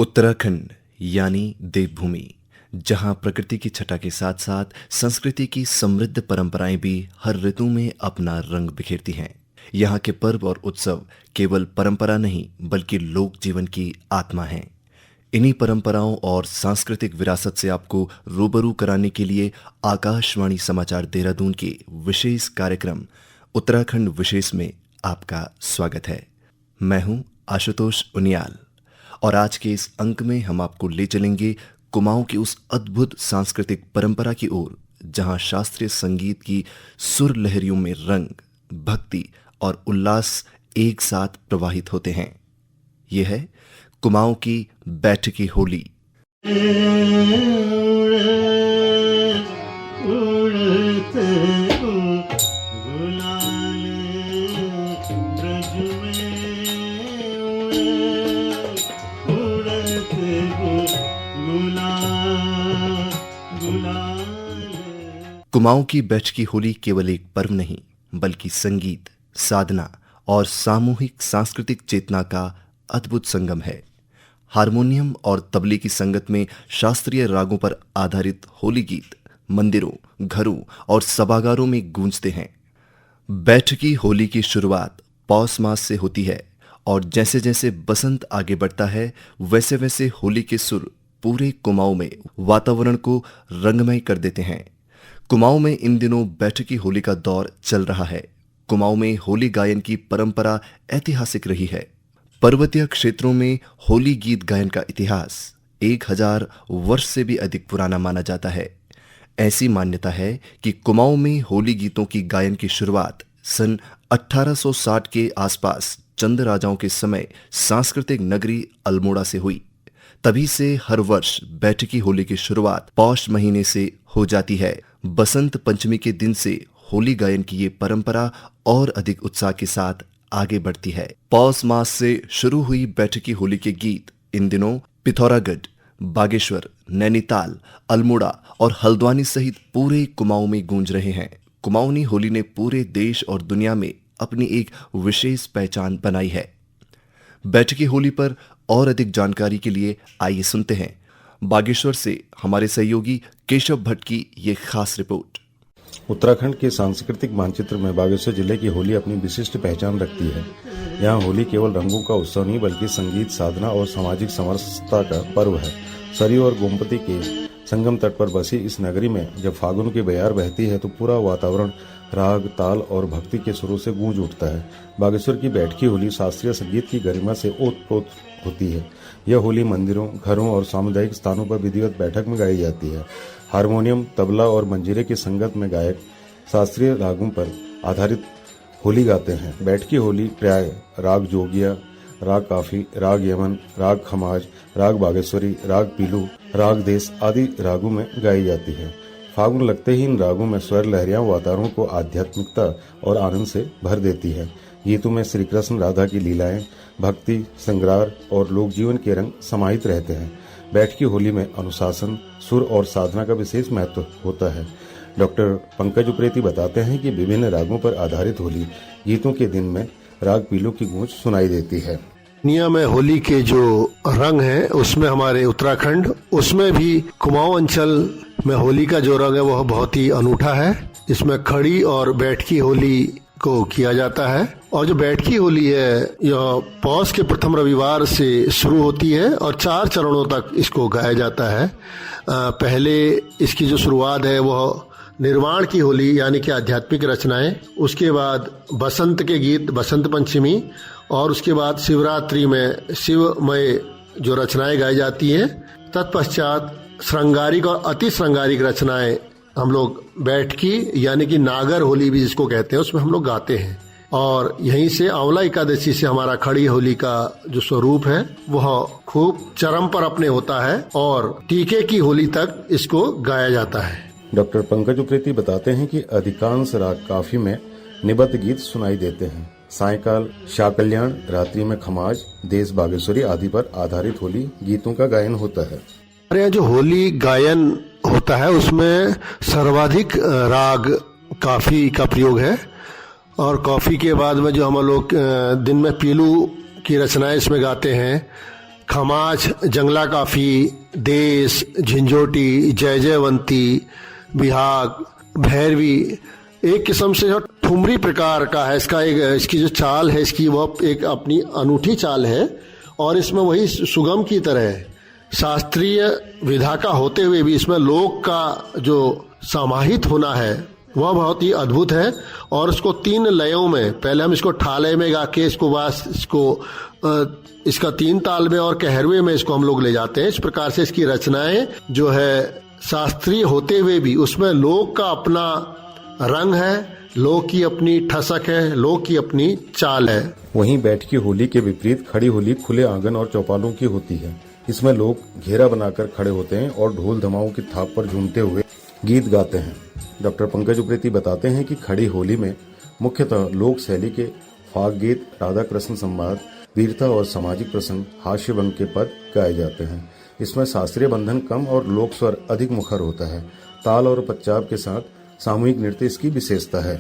उत्तराखंड यानी देवभूमि, जहां प्रकृति की छटा के साथ साथ संस्कृति की समृद्ध परंपराएं भी हर ऋतु में अपना रंग बिखेरती हैं। यहाँ के पर्व और उत्सव केवल परंपरा नहीं बल्कि लोक जीवन की आत्मा हैं। इन्हीं परंपराओं और सांस्कृतिक विरासत से आपको रूबरू कराने के लिए आकाशवाणी समाचार देहरादून के विशेष कार्यक्रम उत्तराखंड विशेष में आपका स्वागत है। मैं हूं आशुतोष उनियाल और आज के इस अंक में हम आपको ले चलेंगे कुमाऊं की उस अद्भुत सांस्कृतिक परंपरा की ओर, जहां शास्त्रीय संगीत की सुर लहरियों में रंग, भक्ति और उल्लास एक साथ प्रवाहित होते हैं। यह है कुमाऊं की बैठकी होली। कुमाऊं की बैठकी होली केवल एक पर्व नहीं बल्कि संगीत, साधना और सामूहिक सांस्कृतिक चेतना का अद्भुत संगम है। हारमोनियम और तबले की संगत में शास्त्रीय रागों पर आधारित होली गीत मंदिरों, घरों और सभागारों में गूंजते हैं। बैठकी होली की शुरुआत पौष मास से होती है और जैसे जैसे बसंत आगे बढ़ता है वैसे वैसे होली के सुर पूरे कुमाऊं में वातावरण को रंगमय कर देते हैं। कुमाऊं में इन दिनों बैठकी होली का दौर चल रहा है। कुमाऊं में होली गायन की परंपरा ऐतिहासिक रही है। पर्वतीय क्षेत्रों में होली गीत गायन का इतिहास 1000 वर्ष से भी अधिक पुराना माना जाता है। ऐसी मान्यता है कि कुमाऊं में होली गीतों की गायन की शुरुआत सन 1860 के आसपास चंद राजाओं के समय सांस्कृतिक नगरी अल्मोड़ा से हुई। तभी से हर वर्ष बैठकी होली की शुरुआत पौष महीने से हो जाती है। बसंत पंचमी के दिन से होली गायन की ये परंपरा और अधिक उत्साह के साथ आगे बढ़ती है। पौष मास से शुरू हुई बैठकी होली के गीत इन दिनों पिथौरागढ़, बागेश्वर, नैनीताल, अल्मोड़ा और हल्द्वानी सहित पूरे कुमाऊं में गूंज रहे हैं। कुमाऊनी होली ने पूरे देश और दुनिया में अपनी एक विशेष पहचान बनाई है। बैठकी होली पर और अधिक जानकारी के लिए आइए सुनते हैं बागेश्वर से हमारे सहयोगी केशव भट्ट की ये खास रिपोर्ट। उत्तराखंड के सांस्कृतिक मानचित्र में बागेश्वर जिले की होली अपनी विशिष्ट पहचान रखती है। यहाँ होली केवल रंगों का उत्सव नहीं बल्कि संगीत, साधना और सामाजिक समरसता का पर्व है। सरयू और गोमती के संगम तट पर बसी इस नगरी में जब फागुन की बयार बहती है तो पूरा वातावरण राग, ताल और भक्ति के सुरों से गूंज उठता है। बागेश्वर की बैठकी होली शास्त्रीय संगीत की गरिमा से ओतप्रोत होती है। यह होली मंदिरों, घरों और सामुदायिक स्थानों पर विधिवत बैठक में गाई जाती है। हारमोनियम, तबला और मंजीरे की संगत में गायक शास्त्रीय रागों पर आधारित होली गाते हैं। बैठकी होली प्राय राग जोगिया, राग काफी, राग यमन, राग खमाज, राग बागेश्वरी, राग पीलू, राग देश आदि रागों में गाई जाती है। फागुन लगते ही इन रागों में स्वर लहरियां वातावरण को आध्यात्मिकता और आनंद से भर देती है। गीतों में श्री कृष्ण राधा की लीलाएं, भक्ति, श्रृंगार और लोक जीवन के रंग समाहित रहते हैं। बैठकी होली में अनुशासन, सुर और साधना का विशेष महत्व होता है। डॉक्टर पंकज उप्रेती बताते हैं कि विभिन्न रागों पर आधारित होली गीतों के दिन में राग पीलू की गूंज सुनाई देती है। दुनिया में होली के जो रंग हैं उसमें हमारे उत्तराखंड, उसमें भी कुमाऊं अंचल में होली का जो रंग है वह बहुत ही अनूठा है। इसमें खड़ी और बैठकी होली को किया जाता है और जो बैठकी होली है यह पौष के प्रथम रविवार से शुरू होती है और 4 चरणों तक इसको गाया जाता है। पहले इसकी जो शुरुआत है वह निर्वाण की होली यानी कि आध्यात्मिक रचनाएं, उसके बाद बसंत के गीत बसंत पंचमी और उसके बाद शिवरात्रि में शिवमय जो रचनाएं गाई जाती हैं। तत्पश्चात श्रृंगारिक और अति श्रृंगारिक रचनाएं हम लोग बैठकी यानी कि नागर होली भी जिसको कहते हैं उसमें हम लोग गाते हैं। और यहीं से आंवला एकादशी से हमारा खड़ी होली का जो स्वरूप है वह खूब चरम पर अपने होता है और टीके की होली तक इसको गाया जाता है। डॉक्टर पंकज उप्रेती बताते हैं कि अधिकांश राग काफी में निबद्ध गीत सुनाई देते हैं। सायकाल शाह कल्याण, रात्रि में खमाज, देश बागेश्वरी आदि पर आधारित होली गीतों का गायन होता है। हमारे यहाँ जो होली गायन होता है उसमें सर्वाधिक राग काफी का प्रयोग है और कॉफी के बाद में जो हम लोग दिन में पीलू की रचनाएं इसमें गाते हैं, खमाज, जंगला काफी, देश, झिंझोटी, जय जयवंती, बिहाग, भैरवी, एक किस्म से जो ठुमरी प्रकार का है। इसकी जो चाल है इसकी वह एक अपनी अनूठी चाल है और इसमें वही सुगम की तरह शास्त्रीय विधा का होते हुए भी इसमें लोक का जो समाहित होना है वह बहुत ही अद्भुत है। और इसको 3 लयों में, पहले हम इसको ठालय में गा के इसको इसका 3 ताल में और कहरवे में इसको हम लोग ले जाते हैं। इस प्रकार से इसकी रचनाएं जो है शास्त्रीय होते हुए भी उसमें लोक का अपना रंग है, लोक की अपनी ठसक है, लोक की अपनी चाल है। वहीं बैठकी होली के विपरीत खड़ी होली खुले आंगन और चौपालों की होती है। इसमें लोग घेरा बनाकर खड़े होते हैं और ढोल धमाओं की थाप पर झूमते हुए गीत गाते हैं। डॉक्टर पंकज उप्रेती बताते हैं कि खड़ी होली में मुख्यतः लोक शैली के फाग गीत, राधा कृष्ण संवाद, वीरता और सामाजिक प्रसंग, हास्य भंग के पद गाए जाते हैं। इसमें शास्त्रीय बंधन कम और लोक स्वर अधिक मुखर होता है। ताल और पच्चाब के साथ सामूहिक नृत्य इसकी विशेषता है।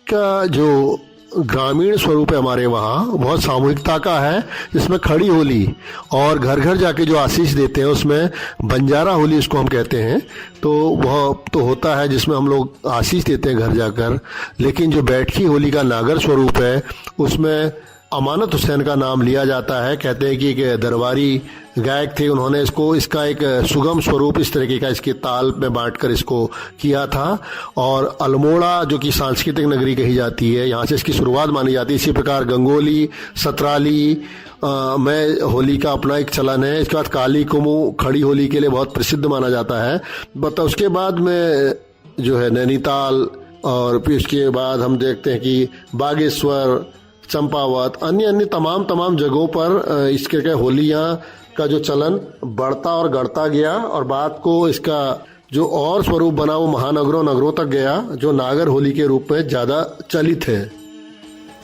का जो ग्रामीण स्वरूप है हमारे वहाँ बहुत सामूहिकता का है। इसमें खड़ी होली और घर घर जाके जो आशीष देते हैं उसमें बंजारा होली इसको हम कहते हैं, तो वह तो होता है जिसमें हम लोग आशीष देते हैं घर जाकर। लेकिन जो बैठकी होली का नागर स्वरूप है उसमें अमानत हुसैन का नाम लिया जाता है। कहते हैं कि एक दरबारी गायक थे, उन्होंने इसका एक सुगम स्वरूप इस तरीके का इसके ताल में बांटकर इसको किया था। और अल्मोड़ा जो कि सांस्कृतिक नगरी कही जाती है, यहाँ से इसकी शुरुआत मानी जाती है। इसी प्रकार गंगोली, सतराली में होली का अपना एक चलन है। इसके बाद काली कुमू खड़ी होली के लिए बहुत प्रसिद्ध माना जाता है। बट उसके बाद में जो है नैनीताल, और फिर उसके बाद हम देखते हैं कि बागेश्वर, चंपावत, अन्य तमाम जगहों पर इसके होलियाँ का जो चलन बढ़ता और गढ़ता गया और बात को इसका जो और स्वरूप बना वो महानगरों नगरों तक गया, जो नागर होली के रूप में ज्यादा चलित है।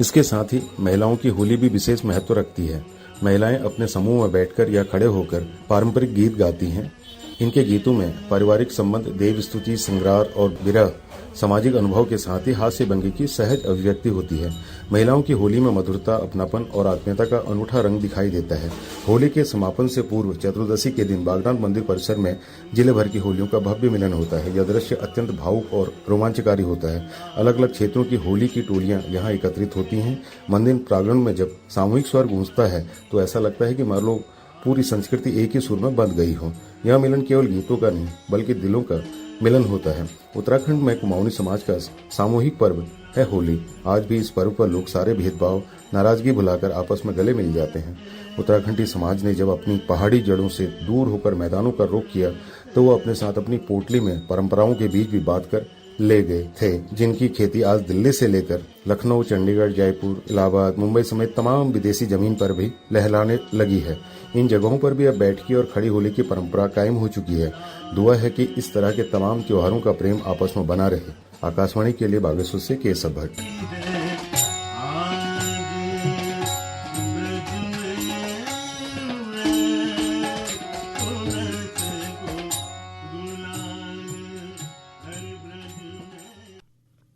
इसके साथ ही महिलाओं की होली भी विशेष महत्व रखती है। महिलाएं अपने समूह में बैठकर या खड़े होकर पारंपरिक गीत गाती हैं। इनके गीतों में पारिवारिक संबंध, देव स्तुति, श्रृंगार और विरह, सामाजिक अनुभव के साथ ही हास्य भंगी की सहज अभिव्यक्ति होती है। महिलाओं की होली में मधुरता, अपनापन और आत्मीयता का अनूठा रंग दिखाई देता है। होली के समापन से पूर्व चतुर्दशी के दिन बागनाथ मंदिर परिसर में जिले भर की होलियों का भव्य मिलन होता है। यह दृश्य अत्यंत भावुक और रोमांचकारी होता है। अलग अलग क्षेत्रों की होली की टोलियां यहाँ एकत्रित होती हैं। मंदिर प्रांगण में जब सामूहिक स्वर गूंजता है तो ऐसा लगता है कि मान पूरी संस्कृति एक ही सुर में बंध गई हो। यह मिलन केवल गीतों का नहीं बल्कि दिलों का मिलन होता है। उत्तराखंड में कुमाऊनी समाज का सामूहिक पर्व है होली। आज भी इस पर्व पर लोग सारे भेदभाव, नाराजगी भुलाकर आपस में गले मिल जाते हैं। उत्तराखंडी समाज ने जब अपनी पहाड़ी जड़ों से दूर होकर मैदानों का रुख किया तो वो अपने साथ अपनी पोटली में परंपराओं के बीज भी बांट कर ले गए थे, जिनकी खेती आज दिल्ली से लेकर लखनऊ, चंडीगढ़, जयपुर, इलाहाबाद, मुंबई समेत तमाम विदेशी जमीन पर भी लहलाने लगी है। इन जगहों पर भी अब बैठकी और खड़ी होली की परंपरा कायम हो चुकी है। दुआ है कि इस तरह के तमाम त्योहारों का प्रेम आपस में बना रहे। आकाशवाणी के लिए बागेश्वर से केशव भट्ट।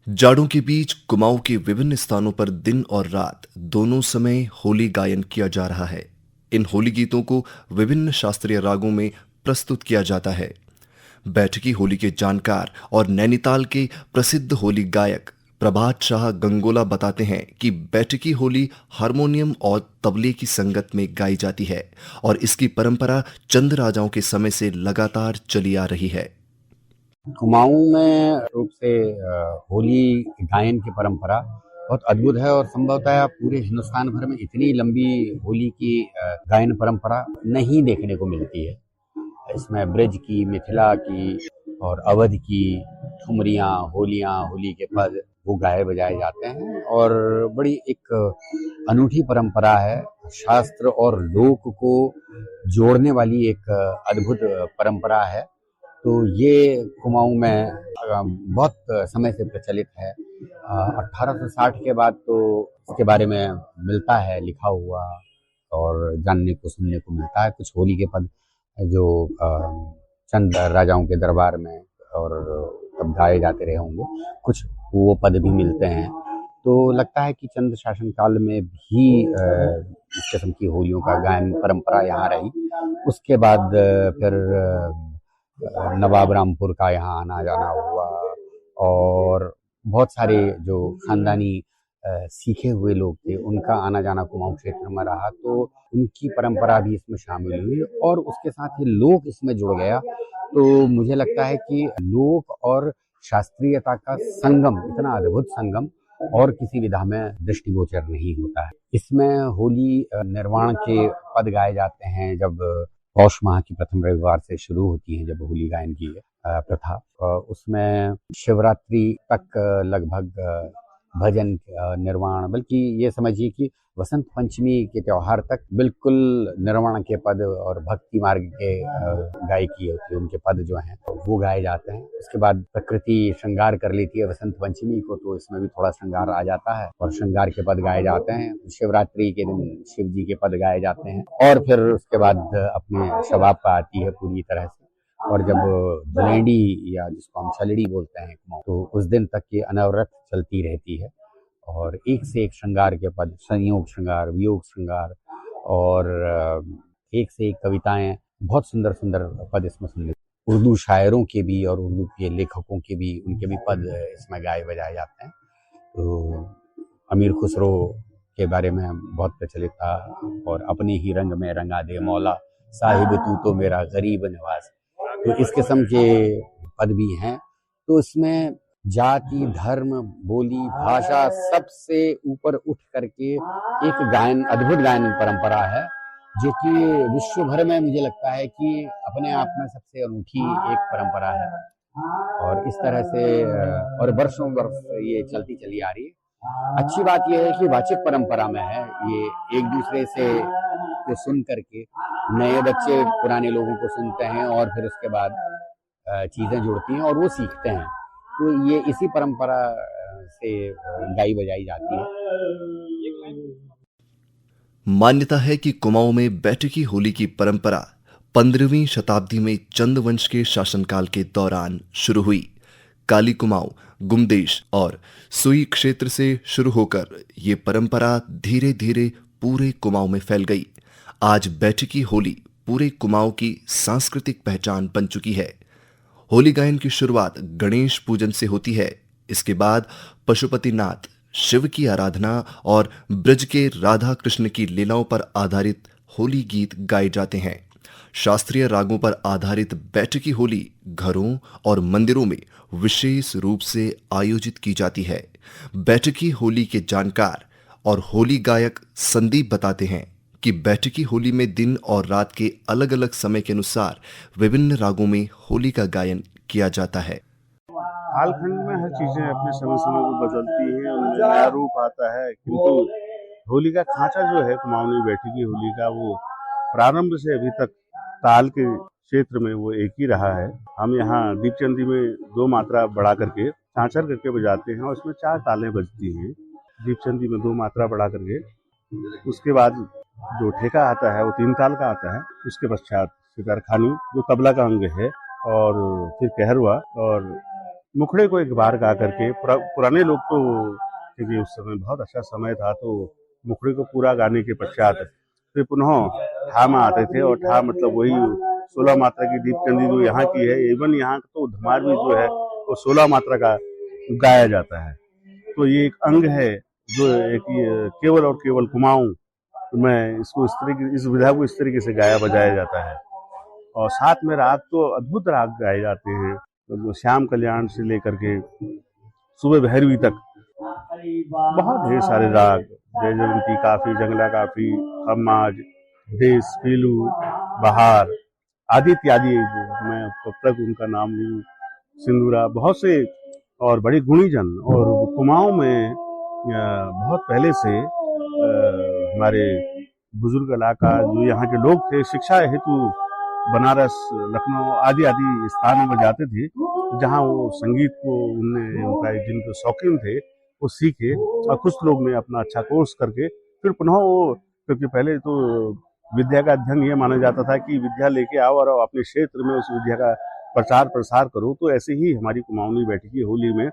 जाड़ों के बीच कुमाऊं के विभिन्न स्थानों पर दिन और रात दोनों समय होली गायन किया जा रहा है। इन होली गीतों को विभिन्न शास्त्रीय रागों में प्रस्तुत किया जाता है। बैठकी होली के जानकार और नैनीताल के प्रसिद्ध होली गायक प्रभात शाह गंगोला बताते हैं कि बैठकी होली हारमोनियम और तबले की संगत में गाई जाती है और इसकी परंपरा चंद राजाओं के समय से लगातार चली आ रही है। कुमाऊं में रूप से होली गायन की परंपरा बहुत अद्भुत है और संभवतः पूरे हिंदुस्तान भर में इतनी लंबी होली की गायन परंपरा नहीं देखने को मिलती है। इसमें ब्रज की, मिथिला की और अवध की ठुमरियाँ, होलियाँ, होली के पद वो गाए बजाए जाते हैं और बड़ी एक अनूठी परंपरा है। शास्त्र और लोक को जोड़ने वाली एक अद्भुत परंपरा है। तो ये कुमाऊं में बहुत समय से प्रचलित है। 1860 के बाद तो इसके बारे में मिलता है लिखा हुआ और जानने को सुनने को मिलता है। कुछ होली के पद जो चंद राजाओं के दरबार में और तब गाए जाते रहे होंगे, कुछ वो पद भी मिलते हैं। तो लगता है कि चंद शासन काल में भी इस किस्म की होलियों का गायन परंपरा यहाँ रही। उसके बाद फिर नवाब रामपुर का यहाँ आना जाना हुआ और बहुत सारे जो खानदानी सीखे हुए लोग थे उनका आना जाना कुमाऊं क्षेत्र में रहा, तो उनकी परंपरा भी इसमें शामिल हुई और उसके साथ ही लोक इसमें जुड़ गया। तो मुझे लगता है कि लोक और शास्त्रीयता का संगम, इतना अद्भुत संगम और किसी विधा में दृष्टिगोचर नहीं होता है। इसमें होली निर्वाण के पद गाए जाते हैं। जब पौष माह की प्रथम रविवार से शुरू होती है जब होली गायन की प्रथा, उसमें शिवरात्रि तक लगभग भजन निर्वाण, बल्कि ये समझिए कि वसंत पंचमी के त्योहार तक बिल्कुल निर्वाण के पद और भक्ति मार्ग के गायकी होती है, उनके पद जो हैं वो गाए जाते हैं। उसके बाद प्रकृति श्रृंगार कर लेती है वसंत पंचमी को, तो इसमें भी थोड़ा श्रृंगार आ जाता है और श्रृंगार के पद गाए जाते हैं। शिवरात्रि के दिन शिव जी के पद गाए जाते हैं और फिर उसके बाद अपने शबाब आती है पूरी तरह से। और जब धुलेंडी या जिसको हम छलड़ी बोलते हैं, तो उस दिन तक ये अनवरत चलती रहती है और एक से एक श्रृंगार के पद, संयोग श्रृंगार, वियोग श्रृंगार और एक से एक कविताएं, बहुत सुंदर सुंदर पद इसमें सुनने, उर्दू शायरों के भी और उर्दू के लेखकों के भी, उनके भी पद इसमें गाए बजाए जाते हैं। तो अमीर खुसरो के बारे में बहुत प्रचलित था, और अपने ही रंग में रंगा दे मौला, साहिब तू तो मेरा गरीब नवाज। तो इस किस्म के पद भी हैं। तो इसमें जाति, धर्म, बोली, भाषा सबसे ऊपर उठ करके एक गायन, अद्भुत गायन परंपरा है जो कि विश्व भर में मुझे लगता है कि अपने आप में सबसे अनूठी एक परंपरा है। और इस तरह से और वर्षों वर्ष ये चलती चली आ रही है। अच्छी बात यह है कि वाचिक परंपरा में है, ये एक दूसरे से को सुन करके नए बच्चे पुराने लोगों को सुनते हैं और फिर उसके बाद चीजें जुड़ती हैं और वो सीखते हैं। तो ये इसी परंपरा से गाई बजाई जाती है। मान्यता है कि कुमाऊं में बैठकी होली की परंपरा 15वीं शताब्दी में चंद वंश के शासनकाल के दौरान शुरू हुई। काली कुमाऊं, गुमदेश और सुई क्षेत्र से शुरू होकर ये परंपरा धीरे धीरे पूरे कुमाऊं में फैल गई। आज बैठकी होली पूरे कुमाऊं की सांस्कृतिक पहचान बन चुकी है। होली गायन की शुरुआत गणेश पूजन से होती है। इसके बाद पशुपतिनाथ, शिव की आराधना और ब्रज के राधा कृष्ण की लीलाओं पर आधारित होली गीत गाए जाते हैं। शास्त्रीय रागों पर आधारित बैठकी होली घरों और मंदिरों में विशेष रूप से आयोजित की जाती है। बैठकी होली के जानकार और होली गायक संदीप बताते हैं कि बैठकी होली में दिन और रात के अलग अलग समय के अनुसार विभिन्न रागों में होली का गायन किया जाता है। कालखंड में हर चीजें अपने समय समय पर बदलती हैं, उनमें नया रूप आता है, किंतु होली का खांचा जो है कुमाऊनी बैठकी होली का, वो प्रारंभ से अभी तक ताल के क्षेत्र में वो एक ही रहा है। हम यहाँ दीपचंदी में 2 मात्रा बढ़ा करके चाँचर करके बजाते हैं और उसमें 4 तालें बजती हैं। दीपचंदी में 2 मात्रा बढ़ा करके, उसके बाद जो ठेका आता है वो 3 ताल का आता है। उसके पश्चात सितारखानी जो तबला का अंग है, और फिर कहरवा और मुखड़े को एक बार गा करके। पुराने लोग तो, क्योंकि उस समय बहुत अच्छा समय था, तो मुखड़े को पूरा गाने के पश्चात फिर पुनः ठा में आते थे, और ठा मतलब वही 16 मात्रा की दीपचंदी जो यहाँ की है। इवन यहाँ तो धमार भी जो है वो 16 मात्रा का गाया जाता है। तो ये एक अंग है जो एक केवल और केवल कुमाऊं में इसको इस विधा को इस तरीके से गाया बजाया जाता है। और साथ में राग तो अद्भुत राग गाए जाते हैं, तो श्याम कल्याण से लेकर के सुबह भैरवी तक बहुत ढेर सारे राग, जय जयंती काफी, जंगला काफी, खम्माज, देश, पीलू, बहार आदि इत्यादि, मैं कब तक उनका नाम लूं, सिंदूरा, बहुत से और बड़े गुणीजन। और कुमाऊं में बहुत पहले से हमारे बुजुर्ग कलाकार जो यहाँ के लोग थे, शिक्षा हेतु बनारस, लखनऊ आदि आदि स्थानों में जाते थे, जहाँ वो संगीत को उनका जिनके शौकीन थे वो सीखे, और कुछ लोग ने अपना अच्छा कोर्स करके फिर पुनः वो, क्योंकि पहले तो विद्या का अध्ययन ये माना जाता था कि विद्या लेके आओ और अपने क्षेत्र में उस विद्या का प्रचार प्रसार करो। तो ऐसे ही हमारी कुमाऊनी बैठकी होली में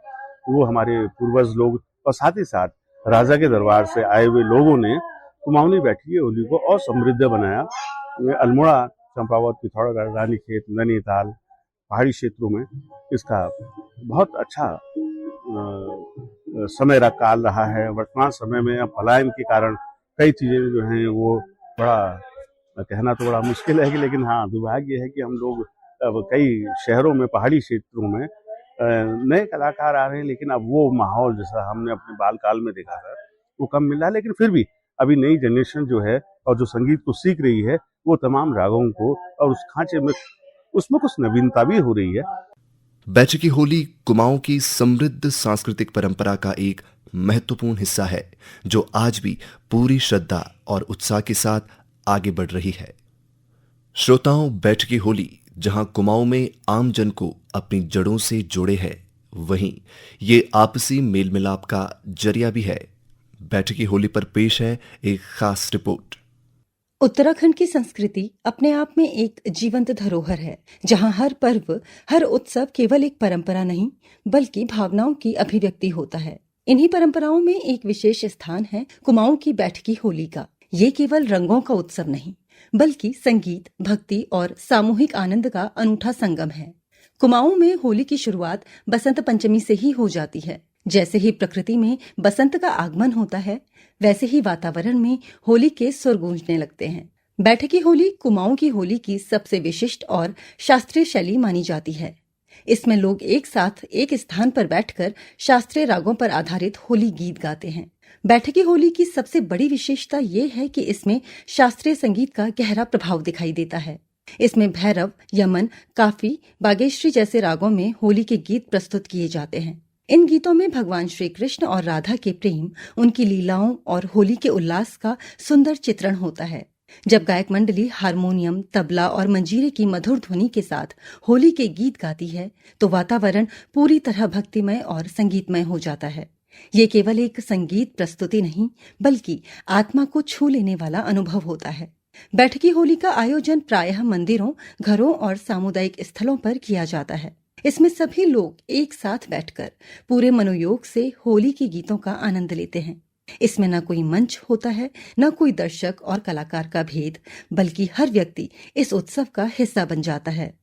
वो हमारे पूर्वज लोग, और साथ ही साथ राजा के दरबार से आए हुए लोगों ने कुमाऊनी बैठी की होली को और समृद्ध बनाया। अल्मोड़ा, चंपावत, पिथौरागढ़, रानीखेत, नैनीताल पहाड़ी क्षेत्रों में इसका बहुत अच्छा समय काल रहा है। वर्तमान समय में अब पलायन के कारण कई चीजें जो हैं वो बड़ा कहना तो बड़ा मुश्किल है कि, लेकिन हाँ, दुर्भाग्य है कि हम लोग अब कई शहरों में, पहाड़ी क्षेत्रों में नए कलाकार आ रहे हैं, लेकिन अब वो माहौल जैसा हमने अपने बाल काल में देखा था वो कम मिल रहा है। लेकिन फिर भी अभी नई जनरेशन जो है और जो संगीत को सीख रही है वो तमाम रागों को और उस खांचे में उसमें कुछ नवीनता भी हो रही है। बैठकी होली कुमाऊं की समृद्ध सांस्कृतिक परंपरा का एक महत्वपूर्ण हिस्सा है जो आज भी पूरी श्रद्धा और उत्साह के साथ आगे बढ़ रही है। श्रोताओं, बैठकी होली जहां कुमाऊं में आम जन को अपनी जड़ों से जोड़े है, वहीं ये आपसी मेल मिलाप का जरिया भी है। बैठकी होली पर पेश है एक खास रिपोर्ट। उत्तराखंड की संस्कृति अपने आप में एक जीवंत धरोहर है, जहां हर पर्व, हर उत्सव केवल एक परंपरा नहीं बल्कि भावनाओं की अभिव्यक्ति होता है। इन्हीं परंपराओं में एक विशेष स्थान है कुमाऊं की बैठकी होली का। ये केवल रंगों का उत्सव नहीं बल्कि संगीत, भक्ति और सामूहिक आनंद का अनूठा संगम है। कुमाऊं में होली की शुरुआत बसंत पंचमी से ही हो जाती है। जैसे ही प्रकृति में बसंत का आगमन होता है, वैसे ही वातावरण में होली के सुर गूंजने लगते हैं। बैठकी होली कुमाऊं की होली की सबसे विशिष्ट और शास्त्रीय शैली मानी जाती है। इसमें लोग एक साथ एक स्थान पर बैठकर शास्त्रीय रागों पर आधारित होली गीत गाते हैं। बैठकी होली की सबसे बड़ी विशेषता ये है कि इसमें शास्त्रीय संगीत का गहरा प्रभाव दिखाई देता है। इसमें भैरव, यमन, काफी, बागेश्वरी जैसे रागों में होली के गीत प्रस्तुत किए जाते हैं। इन गीतों में भगवान श्री कृष्ण और राधा के प्रेम, उनकी लीलाओं और होली के उल्लास का सुंदर चित्रण होता है। जब गायक मंडली हारमोनियम, तबला और मंजीरे की मधुर ध्वनि के साथ होली के गीत गाती है तो वातावरण पूरी तरह भक्तिमय और संगीतमय हो जाता है। ये केवल एक संगीत प्रस्तुति नहीं बल्कि आत्मा को छू लेने वाला अनुभव होता है। बैठकी होली का आयोजन प्रायः मंदिरों, घरों और सामुदायिक स्थलों पर किया जाता है। इसमें सभी लोग एक साथ बैठकर पूरे मनोयोग से होली के गीतों का आनंद लेते हैं। इसमें न कोई मंच होता है, न कोई दर्शक और कलाकार का भेद, बल्कि हर व्यक्ति इस उत्सव का हिस्सा बन जाता है।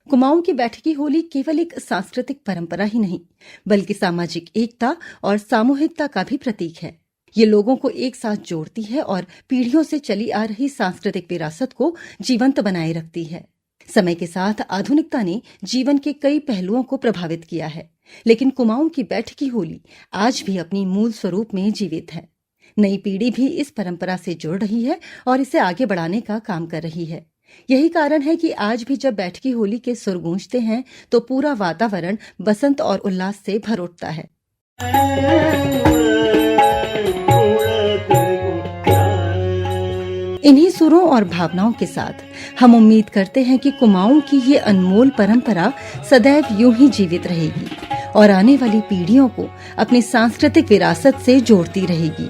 कुमाऊं की बैठकी होली केवल एक सांस्कृतिक परंपरा ही नहीं बल्कि सामाजिक एकता और सामूहिकता का भी प्रतीक है। ये लोगों को एक साथ जोड़ती है और पीढ़ियों से चली आ रही सांस्कृतिक विरासत को जीवंत बनाए रखती है। समय के साथ आधुनिकता ने जीवन के कई पहलुओं को प्रभावित किया है, लेकिन कुमाऊं की बैठकी होली आज भी अपनी मूल स्वरूप में जीवित है। नई पीढ़ी भी इस परंपरा से जुड़ रही है और इसे आगे बढ़ाने का काम कर रही है। यही कारण है कि आज भी जब बैठकी होली के सुर गूंजते हैं तो पूरा वातावरण बसंत और उल्लास से भर उठता है। इन्हीं सुरों और भावनाओं के साथ हम उम्मीद करते हैं कि कुमाऊं की ये अनमोल परंपरा सदैव यूं ही जीवित रहेगी और आने वाली पीढ़ियों को अपनी सांस्कृतिक विरासत से जोड़ती रहेगी।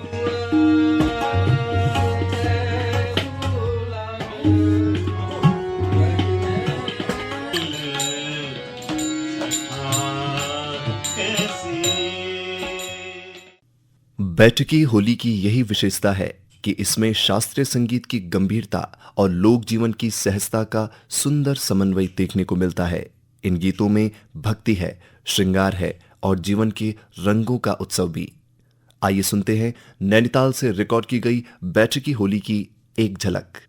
बैठकी होली की यही विशेषता है कि इसमें शास्त्रीय संगीत की गंभीरता और लोक जीवन की सहजता का सुंदर समन्वय देखने को मिलता है। इन गीतों में भक्ति है, श्रृंगार है और जीवन के रंगों का उत्सव भी। आइए सुनते हैं नैनीताल से रिकॉर्ड की गई बैठकी होली की एक झलक।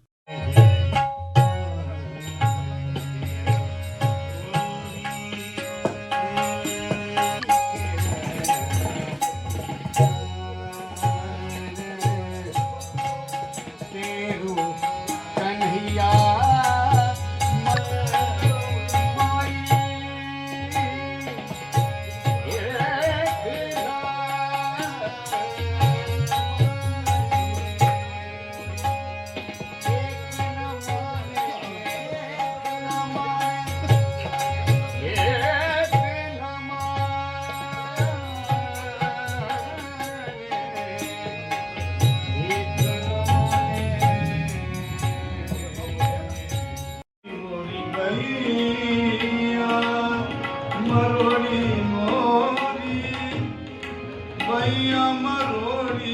मरोड़ी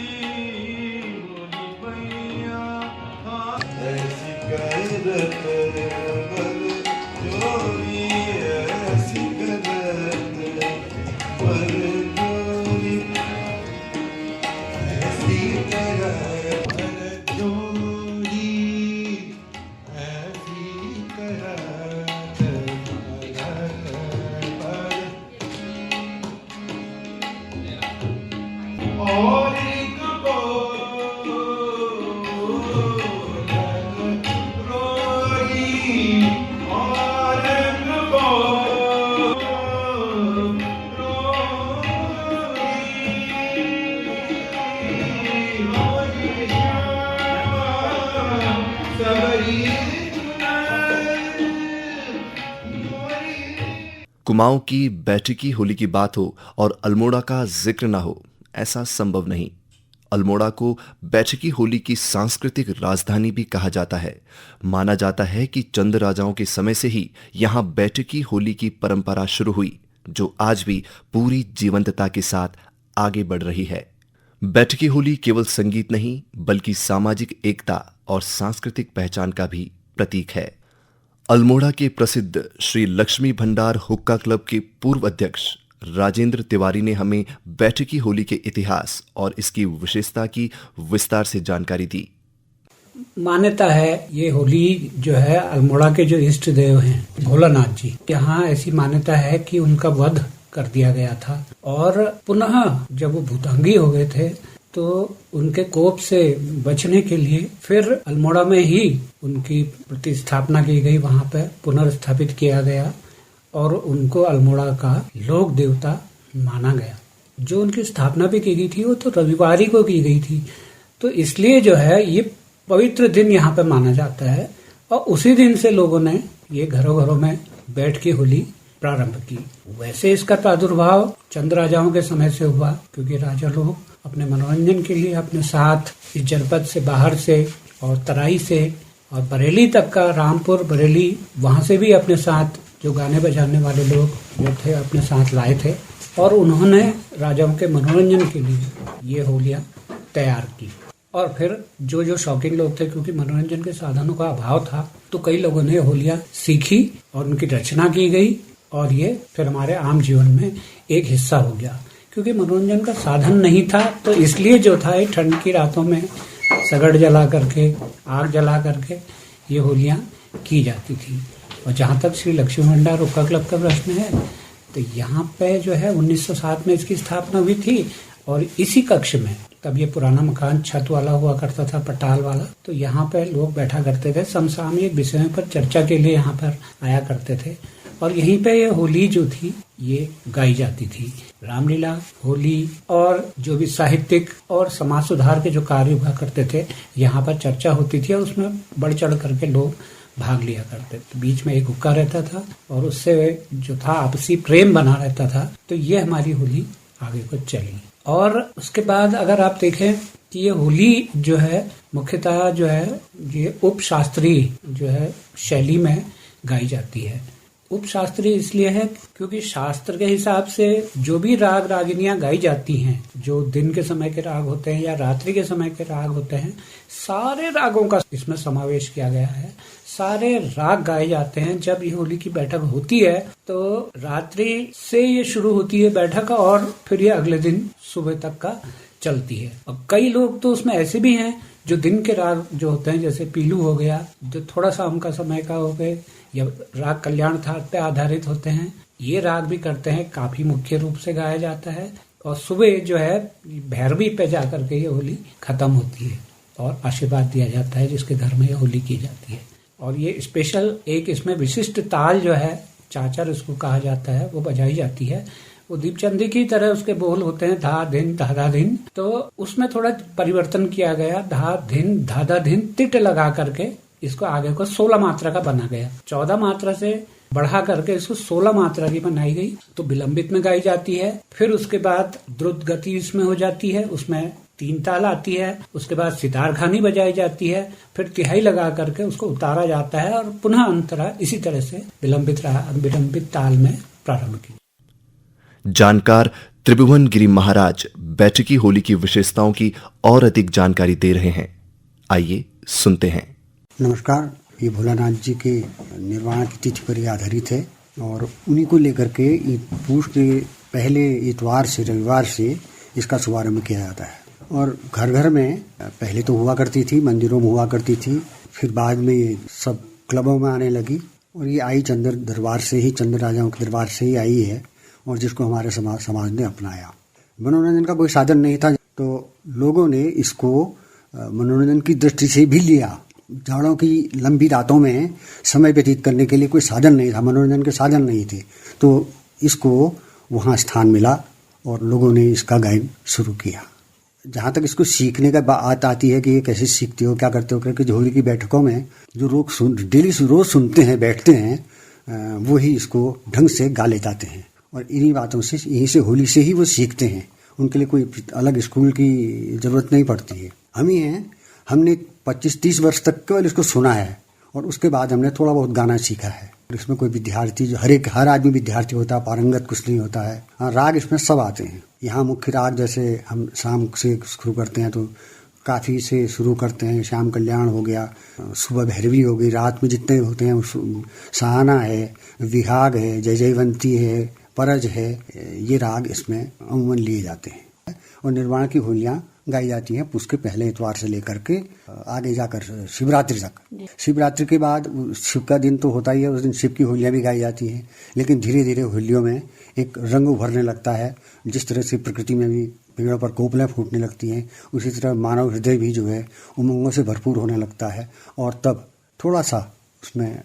कुमाऊं की बैठकी होली की बात हो और अल्मोड़ा का जिक्र ना हो, ऐसा संभव नहीं। अल्मोड़ा को बैठकी होली की सांस्कृतिक राजधानी भी कहा जाता है। माना जाता है कि चंद राजाओं के समय से ही यहां बैठकी होली की परंपरा शुरू हुई, जो आज भी पूरी जीवंतता के साथ आगे बढ़ रही है। बैठकी होली केवल संगीत नहीं, बल्कि सामाजिक एकता और सांस्कृतिक पहचान का भी प्रतीक है। अल्मोड़ा के प्रसिद्ध श्री लक्ष्मी भंडार हुक्का क्लब के पूर्व अध्यक्ष राजेंद्र तिवारी ने हमें बैठकी होली के इतिहास और इसकी विशेषता की विस्तार से जानकारी दी। मान्यता है ये होली जो है अल्मोड़ा के जो इष्ट देव हैं भोलानाथ जी, यहाँ ऐसी मान्यता है कि उनका वध कर दिया गया था और पुनः जब वो भूतंगी हो गए थे तो उनके कोप से बचने के लिए फिर अल्मोड़ा में ही उनकी प्रतिस्थापना की गई, वहां पर पुनर्स्थापित किया गया और उनको अल्मोड़ा का लोक देवता माना गया। जो उनकी स्थापना भी की गई थी वो तो रविवार को की गई थी, तो इसलिए जो है ये पवित्र दिन यहाँ पे माना जाता है और उसी दिन से लोगों ने ये घरों घरों में बैठ के होली प्रारंभ की। वैसे इसका प्रादुर्भाव चंद राजाओं के समय से हुआ, क्योंकि राजा लोग अपने मनोरंजन के लिए अपने साथ इस जनपद से बाहर से और तराई से और बरेली तक का, रामपुर बरेली, वहां से भी अपने साथ जो गाने बजाने वाले लोग जो थे अपने साथ लाए थे और उन्होंने राजाओं के मनोरंजन के लिए ये होलियां तैयार की। और फिर जो जो शौकीन लोग थे, क्योंकि मनोरंजन के साधनों का अभाव था, तो कई लोगों ने होलियां सीखी और उनकी रचना की गई और ये फिर हमारे आम जीवन में एक हिस्सा हो गया। क्योंकि मनोरंजन का साधन नहीं था तो इसलिए जो था ठंड की रातों में सगड़ जला करके, आग जला करके ये होलियां की जाती थी। और जहाँ तक श्री लक्ष्मी भंडार हुक्का क्लब का प्रश्न है, तो यहाँ पे जो है 1907 में इसकी स्थापना हुई थी और इसी कक्ष में, तब ये पुराना मकान छत वाला हुआ करता था, पटाल वाला, तो यहाँ पे लोग बैठा करते थे, समसामयिक विषयों पर चर्चा के लिए यहाँ पर आया करते थे और यहीं पे ये होली जो थी ये गाई जाती थी। रामलीला, होली और जो भी साहित्यिक और समाज सुधार के जो कार्य हुआ करते थे यहाँ पर चर्चा होती थी और उसमें बढ़ चढ़ करके लोग भाग लिया करते थे। बीच में एक हुक्का रहता था और उससे जो था आपसी प्रेम बना रहता था। तो ये हमारी होली आगे को चली। और उसके बाद अगर आप देखें कि ये होली जो है मुख्यतः जो है ये उपशास्त्रीय जो है शैली में गाई जाती है। उपशास्त्रीय इसलिए है क्योंकि शास्त्र के हिसाब से जो भी राग रागिनियां गाई जाती हैं, जो दिन के समय के राग होते हैं या रात्रि के समय के राग होते हैं, सारे रागों का इसमें समावेश किया गया है। सारे राग गाए जाते हैं। जब ये होली की बैठक होती है तो रात्रि से ये शुरू होती है बैठक और फिर ये अगले दिन सुबह तक का चलती है। और कई लोग तो उसमें ऐसे भी हैं जो दिन के राग जो होते हैं, जैसे पीलू हो गया, जो थोड़ा सा उनका समय का हो गए, या राग कल्याण थाट पे आधारित होते हैं, ये राग भी करते हैं। काफी मुख्य रूप से गाया जाता है और सुबह जो है भैरवी पे जाकर के ये होली खत्म होती है और आशीर्वाद दिया जाता है जिसके घर में ये होली की जाती है। और ये स्पेशल एक इसमें विशिष्ट ताल जो है, चाचर इसको कहा जाता है, वो बजाई जाती है। वो दीपचंदी की तरह उसके बोल होते हैं, धा धिन धाधा धिन, तो उसमें थोड़ा परिवर्तन किया गया, धा धिन धाधा धिन तिट लगा करके इसको आगे को 16 मात्रा का बना गया। 14 मात्रा से बढ़ा करके इसको 16 मात्रा की बनाई गई। तो विलंबित में गाई जाती है, फिर उसके बाद द्रुत गति इसमें हो जाती है, उसमें 3 ताल आती है, उसके बाद सितार खानी बजाई जाती है, फिर तिहाई लगा करके उसको उतारा जाता है और पुनः अंतरा इसी तरह से विलंबित ताल में प्रारंभ की। जानकार त्रिभुवन गिरी महाराज बैठकी होली की विशेषताओं की और अधिक जानकारी दे रहे हैं। आइए सुनते हैं। नमस्कार। ये भोलानाथ जी के निर्वाण की तिथि पर यह आधारित है और उन्हीं को लेकर के पूष के पहले इतवार से, रविवार से इसका शुभारंभ किया जाता है। और घर घर में पहले तो हुआ करती थी, मंदिरों में हुआ करती थी, फिर बाद में ये सब क्लबों में आने लगी और ये आई चंद्र दरबार से ही, चंद्र राजाओं के दरबार से ही आई है और जिसको हमारे समाज ने अपनाया। मनोरंजन का कोई साधन नहीं था तो लोगों ने इसको मनोरंजन की दृष्टि से भी लिया। जाड़ों की लंबी रातों में समय व्यतीत करने के लिए कोई साधन नहीं था, मनोरंजन के साधन नहीं थे, तो इसको वहाँ स्थान मिला और लोगों ने इसका गायन शुरू किया। जहाँ तक इसको सीखने का बात आती है कि ये कैसे सीखते हो, क्या करते हो, क्योंकि होली की बैठकों में जो लोग डेली रोज सुनते हैं, बैठते हैं, वो ही इसको ढंग से गा ले जाते हैं। और इन्हीं बातों से, यहीं से, होली से ही वो सीखते हैं। उनके लिए कोई अलग स्कूल की जरूरत नहीं पड़ती है। हम ही हैं, हमने 25-30 वर्ष तक केवल इसको सुना है और उसके बाद हमने थोड़ा बहुत गाना सीखा है। इसमें कोई विद्यार्थी, जो हर आदमी विद्यार्थी होता है, पारंगत कुछ नहीं होता है। हाँ, राग इसमें सब आते हैं। यहाँ मुख्य राग जैसे हम शाम से शुरू करते हैं तो काफ़ी से शुरू करते हैं। श्याम कल्याण हो गया, सुबह भैरवी हो गई, रात में जितने होते हैं, सहाना है, विहाग है, जय जयवंती है, परज है, ये राग इसमें अमूमन लिए जाते हैं। और निर्वाण की होलियाँ गाई जाती हैं पुष के पहले इतवार से लेकर के आगे जाकर शिवरात्रि तक। शिवरात्रि के बाद शिव का दिन तो होता ही है, उस दिन शिव की होलियाँ भी गाई जाती हैं। लेकिन धीरे धीरे होलियों में एक रंग उभरने लगता है। जिस तरह से प्रकृति में भी पेड़ों पर कोपलें फूटने लगती हैं, उसी तरह मानव हृदय भी जो है उमंगों से भरपूर होने लगता है। और तब थोड़ा सा उसमें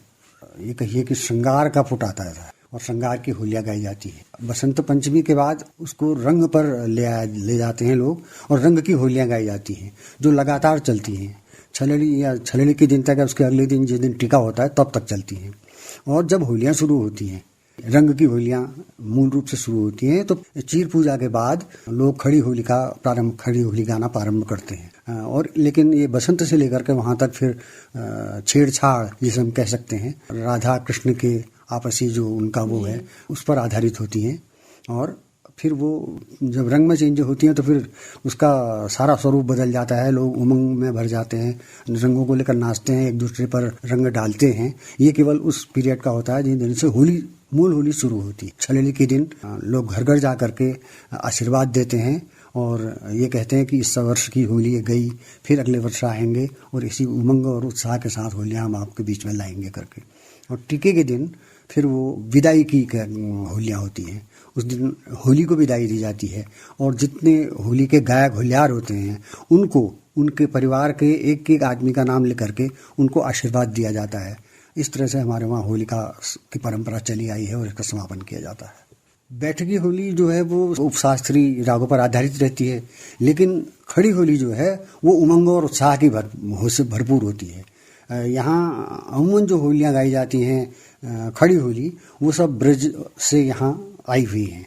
ये कहिए कि श्रृंगार का फुट आता है और श्रृंगार की होलियाँ गाई जाती है। बसंत पंचमी के बाद उसको रंग पर ले जाते हैं लोग और रंग की होलियाँ गाई जाती हैं, जो लगातार चलती हैं। छलड़ी के दिन तक, उसके अगले दिन जिस दिन टीका होता है तब तक चलती हैं। और जब होलियाँ शुरू होती हैं, रंग की होलियाँ मूल रूप से शुरू होती हैं, तो चीर पूजा के बाद लोग खड़ी होली गाना प्रारंभ करते हैं। और लेकिन ये बसंत से लेकर के वहाँ तक फिर छेड़छाड़, जिसे हम कह सकते हैं, राधा कृष्ण के आपसी जो उनका वो है, उस पर आधारित होती हैं। और फिर वो जब रंग में चेंज होती हैं तो फिर उसका सारा स्वरूप बदल जाता है। लोग उमंग में भर जाते हैं, रंगों को लेकर नाचते हैं, एक दूसरे पर रंग डालते हैं। ये केवल उस पीरियड का होता है जिन दिन से मूल होली शुरू होती है। छलड़ी के दिन लोग घर घर जा करके आशीर्वाद देते हैं और ये कहते हैं कि इस वर्ष की होली गई, फिर अगले वर्ष आएंगे और इसी उमंग और उत्साह के साथ होलियाँ हम आपके बीच में लाएंगे करके। और टीके के दिन फिर वो विदाई की होलियाँ होती हैं। उस दिन होली को विदाई दी जाती है और जितने होली के गायक होलियार होते हैं उनको उनके परिवार के एक एक आदमी का नाम लेकर के उनको आशीर्वाद दिया जाता है। इस तरह से हमारे वहाँ होलिका की परंपरा चली आई है और इसका समापन किया जाता है। बैठकी होली जो है वो उपशास्त्रीय रागों पर आधारित रहती है, लेकिन खड़ी होली जो है वो उमंग और उत्साह की से भरपूर होती है। यहाँ अमूमन जो होलियाँ गाई जाती हैं खड़ी होली, वो सब ब्रज से यहाँ आई हुई हैं।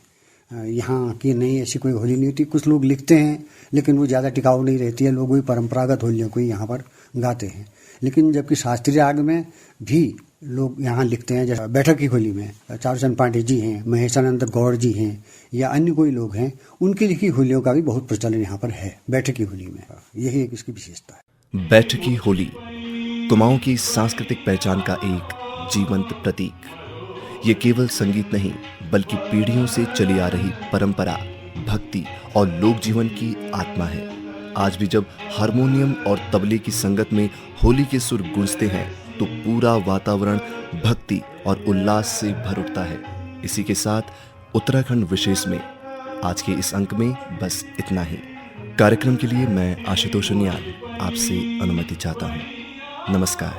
यहाँ की नहीं ऐसी कोई होली नहीं होती। कुछ लोग लिखते हैं लेकिन वो ज़्यादा टिकाऊ नहीं रहती है। लोग वही परंपरागत होलियों को ही यहाँ पर गाते हैं। लेकिन जबकि शास्त्रीय राग में भी लोग यहाँ लिखते हैं, जैसे बैठक की होली में चारुचंद पांडे जी हैं, महेशानंद गौड़ जी हैं या अन्य कोई लोग हैं, उनकी लिखी होलियों का भी बहुत प्रचलन यहाँ पर है बैठक की होली में। यही एक इसकी विशेषता है। बैठकी होली कुमाऊं की सांस्कृतिक पहचान का एक जीवंत प्रतीक। ये केवल संगीत नहीं बल्कि पीढ़ियों से चली आ रही परंपरा, भक्ति और लोक जीवन की आत्मा है। आज भी जब हारमोनियम और तबले की संगत में होली के सुर गूंजते हैं तो पूरा वातावरण भक्ति और उल्लास से भर उठता है। इसी के साथ उत्तराखंड विशेष में आज के इस अंक में बस इतना ही। कार्यक्रम के लिए मैं आशुतोष उनियाल आपसे अनुमति चाहता हूँ। नमस्कार।